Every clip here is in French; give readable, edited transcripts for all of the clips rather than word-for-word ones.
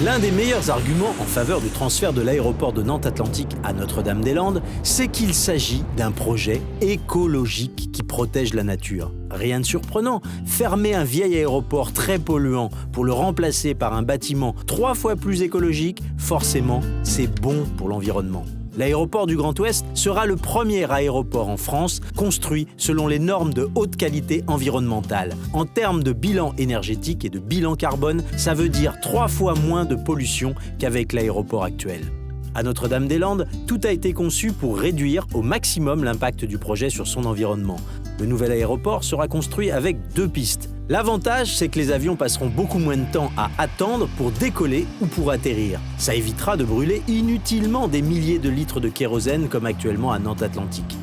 L'un des meilleurs arguments en faveur du transfert de l'aéroport de Nantes-Atlantique à Notre-Dame-des-Landes, c'est qu'il s'agit d'un projet écologique qui protège la nature. Rien de surprenant, fermer un vieil aéroport très polluant pour le remplacer par un bâtiment 3 fois plus écologique, forcément, c'est bon pour l'environnement. L'aéroport du Grand Ouest sera le premier aéroport en France construit selon les normes de haute qualité environnementale. En termes de bilan énergétique et de bilan carbone, ça veut dire 3 fois moins de pollution qu'avec l'aéroport actuel. À Notre-Dame-des-Landes, tout a été conçu pour réduire au maximum l'impact du projet sur son environnement. Le nouvel aéroport sera construit avec 2 pistes. L'avantage, c'est que les avions passeront beaucoup moins de temps à attendre pour décoller ou pour atterrir. Ça évitera de brûler inutilement des milliers de litres de kérosène comme actuellement à Nantes-Atlantique.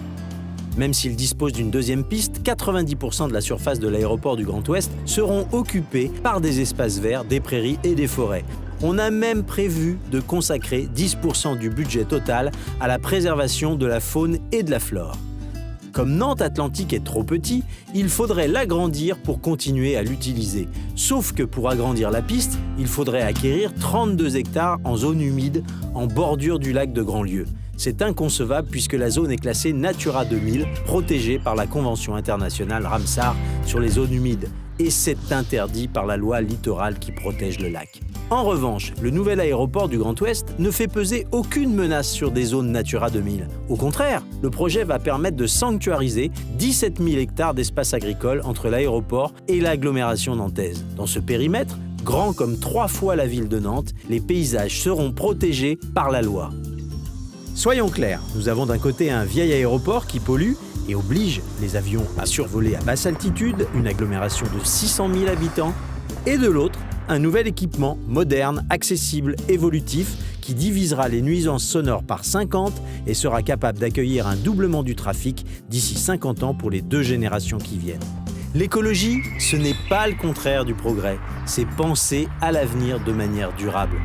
Même s'il dispose d'une 2e piste, 90% de la surface de l'aéroport du Grand Ouest seront occupés par des espaces verts, des prairies et des forêts. On a même prévu de consacrer 10% du budget total à la préservation de la faune et de la flore. Comme Nantes-Atlantique est trop petit, il faudrait l'agrandir pour continuer à l'utiliser. Sauf que pour agrandir la piste, il faudrait acquérir 32 hectares en zone humide, en bordure du lac de Grandlieu. C'est inconcevable puisque la zone est classée Natura 2000, protégée par la Convention internationale Ramsar sur les zones humides. Et c'est interdit par la loi littorale qui protège le lac. En revanche, le nouvel aéroport du Grand Ouest ne fait peser aucune menace sur des zones Natura 2000. Au contraire, le projet va permettre de sanctuariser 17 000 hectares d'espace agricole entre l'aéroport et l'agglomération nantaise. Dans ce périmètre, grand comme 3 fois la ville de Nantes, les paysages seront protégés par la loi. Soyons clairs, nous avons d'un côté un vieil aéroport qui pollue et oblige les avions à survoler à basse altitude une agglomération de 600 000 habitants, et de l'autre, un nouvel équipement moderne, accessible, évolutif, qui divisera les nuisances sonores par 50 et sera capable d'accueillir un doublement du trafic d'ici 50 ans pour les 2 générations qui viennent. L'écologie, ce n'est pas le contraire du progrès, c'est penser à l'avenir de manière durable.